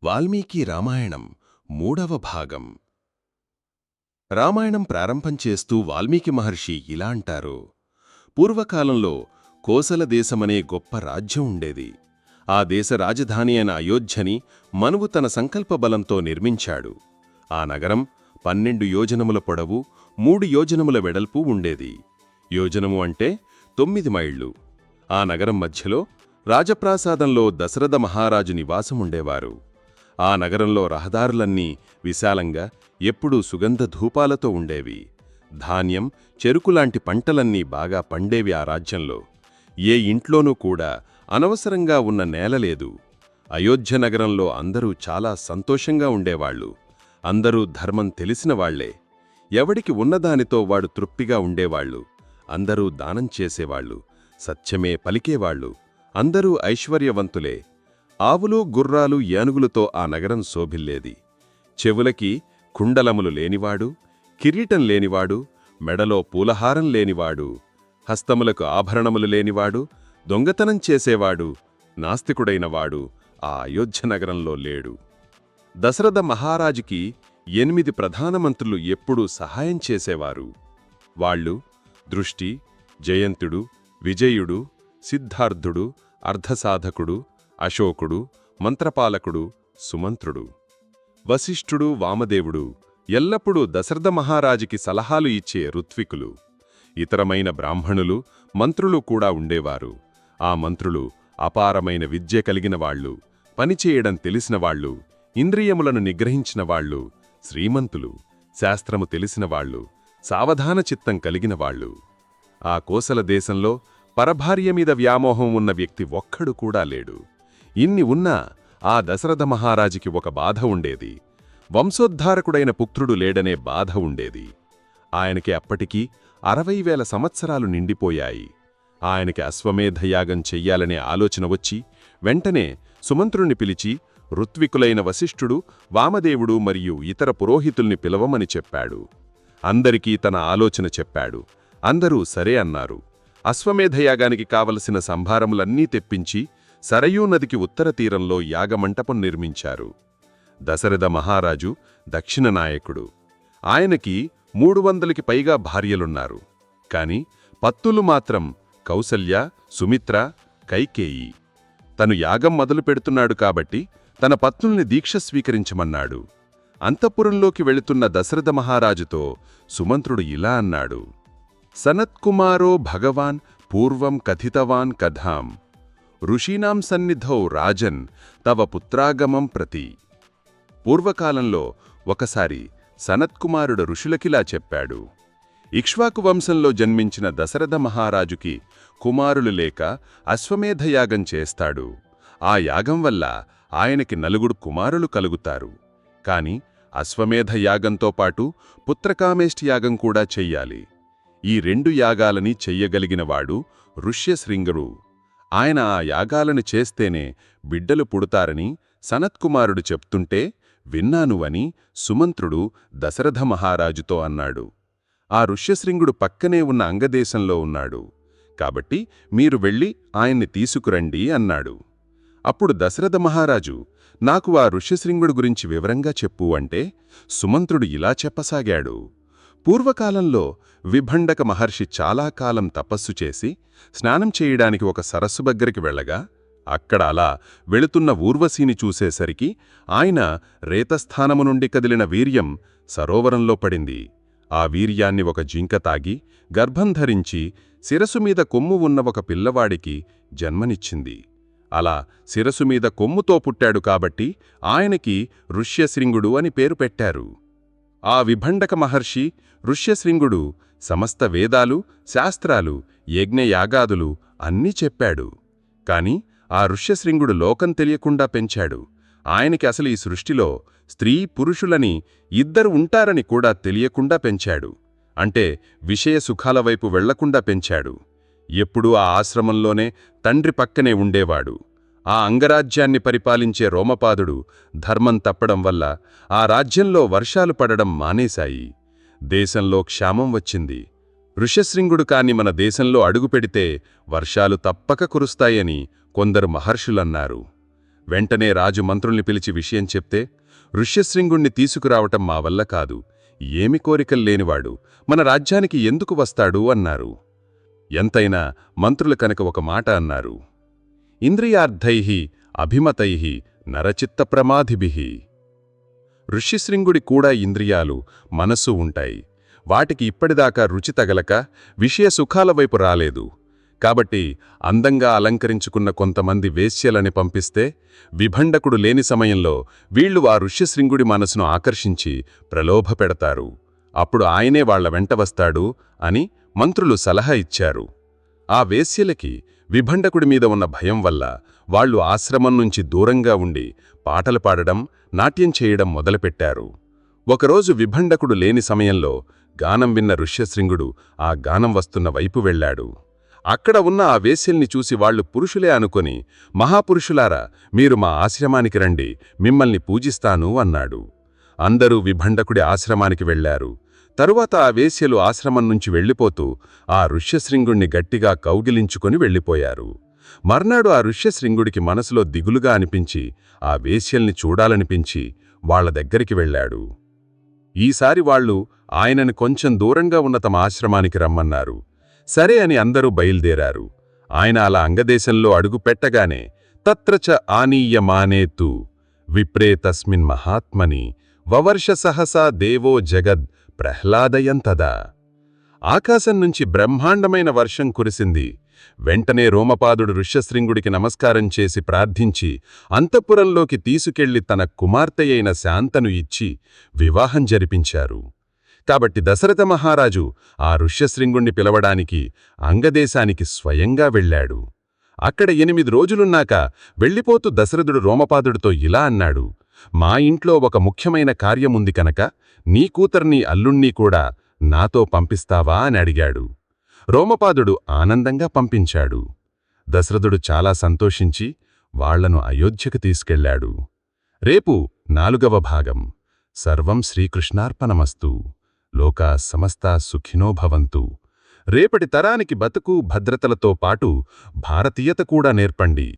వాల్మీకి రామాయణం మూడవ భాగం. రామాయణం ప్రారంభం చేస్తూ వాల్మీకి మహర్షి ఇలా అంటారు: పూర్వకాలంలో కోసల దేశమనే గొప్ప రాజ్యం ఉండేది. ఆ దేశ రాజధాని అయిన అయోధ్యని మనువు తన సంకల్ప బలంతో నిర్మించాడు. ఆ నగరం 12 యోజనముల పొడవు, 3 యోజనముల వెడల్పు ఉండేది. యోజనము అంటే 9 మైళ్ళు. ఆ నగరం మధ్యలో రాజప్రాసాదంలో దశరథ మహారాజు నివాసముండేవారు. ఆ నగరంలో రహదారులన్నీ విశాలంగా ఎప్పుడూ సుగంధ ధూపాలతో ఉండేవి. ధాన్యం, చెరుకులాంటి పంటలన్నీ బాగా పండేవి ఆ రాజ్యంలో. ఏ ఇంట్లోనూ కూడా అనవసరంగా ఉన్న నేలలేదు. అయోధ్య నగరంలో అందరూ చాలా సంతోషంగా ఉండేవాళ్లు. అందరూ ధర్మం తెలిసినవాళ్లే. ఎవడికి ఉన్నదానితో వాడు తృప్తిగా ఉండేవాళ్లు. అందరూ దానం చేసేవాళ్లు, సత్యమే పలికేవాళ్లు. అందరూ ఐశ్వర్యవంతులే. ఆవులు, గుర్రాలు, ఏనుగులతో ఆ నగరం శోభిల్లేది. చెవులకి కుండలములు లేనివాడు, కిరీటం లేనివాడు, మెడలో పూలహారం లేనివాడు, హస్తములకు ఆభరణములు లేనివాడు, దొంగతనం చేసేవాడు, నాస్తికుడైనవాడు ఆ అయోధ్య నగరంలో లేడు. దశరథ మహారాజుకి 8 ప్రధానమంత్రులు ఎప్పుడూ సహాయం చేసేవారు. వాళ్ళు దృష్టి, జయంతుడు, విజయుడు, సిద్ధార్థుడు, అర్ధసాధకుడు, అశోకుడు, మంత్రపాలకుడు, సుమంత్రుడు. వశిష్ఠుడు, వామదేవుడు ఎల్లప్పుడూ దశరథ మహారాజుకి సలహాలు ఇచ్చే ఋత్వికులు. ఇతరమైన బ్రాహ్మణులు, మంత్రులు కూడా ఉండేవారు. ఆ మంత్రులు అపారమైన విద్య కలిగినవాళ్లు, పనిచేయడం తెలిసినవాళ్లు, ఇంద్రియములను నిగ్రహించినవాళ్లు, శ్రీమంతులు, శాస్త్రము తెలిసినవాళ్లు, సావధాన చిత్తం కలిగినవాళ్లు. ఆ కోసల దేశంలో పరభార్య మీద వ్యామోహం ఉన్న వ్యక్తి ఒక్కడు కూడా లేడు. ఇన్ని ఉన్నా ఆ దశరథ మహారాజుకి ఒక బాధ ఉండేది. వంశోద్ధారకుడైన పుత్రుడు లేడనే బాధ ఉండేది. ఆయనకి అప్పటికీ 60,000 సంవత్సరాలు నిండిపోయాయి. ఆయనకి అశ్వమేధయాగం చెయ్యాలనే ఆలోచన వచ్చి వెంటనే సుమంత్రుణ్ణి పిలిచి ఋత్వికులైన వశిష్ఠుడు, వామదేవుడు మరియు ఇతర పురోహితుల్ని పిలవమని చెప్పాడు. అందరికీ తన ఆలోచన చెప్పాడు. అందరూ సరే అన్నారు. అశ్వమేధయాగానికి కావలసిన సంభారములన్నీ తెప్పించి సరయూ నదికి ఉత్తర తీరంలో యాగమంటపం నిర్మించారు. దశరథ మహారాజు దక్షిణ నాయకుడు. ఆయనకి 300కి పైగా భార్యలున్నారు. కాని పత్తులు మాత్రం కౌసల్య, సుమిత్ర, కైకేయి. తను యాగం మొదలు పెడుతున్నాడు కాబట్టి తన పత్నుల్ని దీక్ష స్వీకరించమన్నాడు. అంతఃపురంలోకి వెళుతున్న దశరథ మహారాజుతో సుమంత్రుడు ఇలా అన్నాడు: సనత్కుమారో భగవాన్ పూర్వం కథితవాన్ కథాం ఋషీనాం సన్నిధౌ రాజన్ తవ పుత్రాగమం ప్రతి. పూర్వకాలంలో ఒకసారి సనత్కుమారుడు ఋషులకిలా చెప్పాడు: ఇక్ష్వాకు వంశంలో జన్మించిన దశరథ మహారాజుకి కుమారులు లేక అశ్వమేధయాగం చేస్తాడు. ఆ యాగం వల్ల ఆయనకి 4 కుమారులు కలుగుతారు. కాని అశ్వమేధ యాగంతో పాటు పుత్రకామేష్టి యాగం కూడా చెయ్యాలి. ఈ 2 యాగాలని చెయ్యగలిగినవాడు ఋష్యశృంగుడు. ఆయన ఆ యాగాలను చేస్తేనే బిడ్డలు పుడతారని సనత్కుమారుడు చెప్తుంటే విన్నాను అని సుమంత్రుడు దశరథ మహారాజుతో అన్నాడు. ఆ ఋష్యశృంగుడు పక్కనే ఉన్న అంగదేశంలో ఉన్నాడు. కాబట్టి మీరు వెళ్ళి ఆయన్ని తీసుకురండి అన్నాడు. అప్పుడు దశరథ మహారాజు, నాకు ఆ ఋష్యశృంగుడు గురించి వివరంగా చెప్పు అంటే సుమంత్రుడు ఇలా చెప్పసాగాడు: పూర్వకాలంలో విభండక మహర్షి చాలా కాలం తపస్సు చేసి స్నానం చేయడానికి ఒక సరస్సు దగ్గరికి వెళ్ళగా అక్కడ అలా వెళుతున్న ఊర్వశీని చూసేసరికి ఆయన రేతస్థానము నుండి కదిలిన వీర్యం సరోవరంలో పడింది. ఆ వీర్యాన్ని ఒక జింక తాగి గర్భం ధరించి శిరసు మీద కొమ్ము ఉన్న ఒక పిల్లవాడికి జన్మనిచ్చింది. అలా శిరసు మీద కొమ్ముతో పుట్టాడు కాబట్టి ఆయనకి ఋష్యశృంగుడు అని పేరు పెట్టారు. ఆ విభండక మహర్షి ఋష్యశృంగుడు సమస్త వేదాలు, శాస్త్రాలు, యజ్ఞయాగాదులు అన్నీ చెప్పాడు. కాని ఆ ఋష్యశృంగుడు లోకం తెలియకుండా పెంచాడు. ఆయనకి అసలు ఈ సృష్టిలో స్త్రీ, పురుషులని 2 ఉంటారని కూడా తెలియకుండా పెంచాడు. అంటే విషయ సుఖాల వైపు వెళ్లకుండా పెంచాడు. ఎప్పుడూ ఆ ఆశ్రమంలోనే తండ్రి పక్కనే ఉండేవాడు. ఆ అంగరాజ్యాన్ని పరిపాలించే రోమపాదుడు ధర్మం తప్పడం వల్ల ఆ రాజ్యంలో వర్షాలు పడడం మానేశాయి. దేశంలో క్షామం వచ్చింది. ఋష్యశృంగుడు కాని మన దేశంలో అడుగుపెడితే వర్షాలు తప్పక కురుస్తాయని కొందరు మహర్షులన్నారు. వెంటనే రాజు మంత్రుల్ని పిలిచి విషయం చెప్తే, ఋష్యశృంగుణ్ణి తీసుకురావటం మా వల్ల కాదు, ఏమి కోరికల్లేనివాడు మన రాజ్యానికి ఎందుకు వస్తాడు అన్నారు. ఎంతైనా మంత్రులు కనుక ఒక మాట అన్నారు. ఇంద్రియార్థైః అభిమతైః నరచిత్తప్రమాధిభిః. ఋష్యశృంగుడి కూడా ఇంద్రియాలు, మనస్సు ఉంటాయి. వాటికి ఇప్పటిదాకా రుచి తగలక విషయ సుఖాల వైపు రాలేదు. కాబట్టి అందంగా అలంకరించుకున్న కొంతమంది వేశ్యలని పంపిస్తే, విభండకుడు లేని సమయంలో వీళ్లు ఆ ఋష్యశృంగుడి మనసును ఆకర్షించి ప్రలోభపెడతారు. అప్పుడు ఆయనే వాళ్ల వెంట వస్తాడు అని మంత్రులు సలహా ఇచ్చారు. ఆ వేశ్యలకి విభండకుడి మీద ఉన్న భయం వల్ల వాళ్లు ఆశ్రమం నుంచి దూరంగా ఉండి పాటలు పాడడం, నాట్యం చేయడం మొదలుపెట్టారు. ఒకరోజు విభండకుడు లేని సమయంలో గానం విన్న ఋష్యశృంగుడు ఆ గానం వస్తున్న వైపు వెళ్లాడు. అక్కడ ఉన్న ఆ వేశ్యల్ని చూసి వాళ్లు పురుషులే అనుకొని, మహాపురుషులారా, మీరు మా ఆశ్రమానికి రండి, మిమ్మల్ని పూజిస్తాను అన్నాడు. అందరూ విభండకుడి ఆశ్రమానికి వెళ్లారు. తరువాత ఆ వేశ్యలు ఆశ్రమం నుంచి వెళ్లిపోతూ ఆ ఋష్యశృంగుణ్ణి గట్టిగా కౌగిలించుకొని వెళ్లిపోయారు. మర్నాడు ఆ ఋష్యశృంగుడికి మనసులో దిగులుగా అనిపించి, ఆ వేశ్యల్ని చూడాలనిపించి వాళ్ల దగ్గరికి వెళ్లాడు. ఈసారి వాళ్లు ఆయనని కొంచెం దూరంగా ఉన్న తమ ఆశ్రమానికి రమ్మన్నారు. సరే అని అందరూ బయల్దేరారు. ఆయన అలా అంగదేశంలో అడుగు పెట్టగానే తత్రచ ఆనీయమానేతు విప్రే తస్మిన్ మహాత్మని వవర్ష సహసా దేవో జగద్ ప్రహ్లాదయంతదా. ఆకాశం నుంచి బ్రహ్మాండమైన వర్షం కురిసింది. వెంటనే రోమపాదుడు ఋష్యశృంగుడికి నమస్కారం చేసి ప్రార్థించి అంతఃపురంలోకి తీసుకెళ్లి తన కుమార్తెయైన శాంతను ఇచ్చి వివాహం జరిపించారు. కాబట్టి దశరథ మహారాజు ఆ ఋష్యశృంగుణ్ణి పిలవడానికి అంగదేశానికి స్వయంగా వెళ్లాడు. అక్కడ 8 రోజులున్నాక వెళ్లిపోతూ దశరథుడు రోమపాదుడితో ఇలా అన్నాడు: మా ఇంట్లో ఒక ముఖ్యమైన కార్యముంది కనుక నీ కూతుర్ని అల్లుణ్ణి కూడా నాతో పంపిస్తావా అని అడిగాడు. రోమపాదుడు ఆనందంగా పంపించాడు. దశరథుడు చాలా సంతోషించి వాళ్లను అయోధ్యకు తీసుకెళ్లాడు. రేపు 4వ భాగం. సర్వం శ్రీకృష్ణార్పణమస్తు. లోకా సమస్తా సుఖినో భవంతు. రేపటి తరానికి బతుకు భద్రతలతో పాటు భారతీయత కూడా నేర్పండి.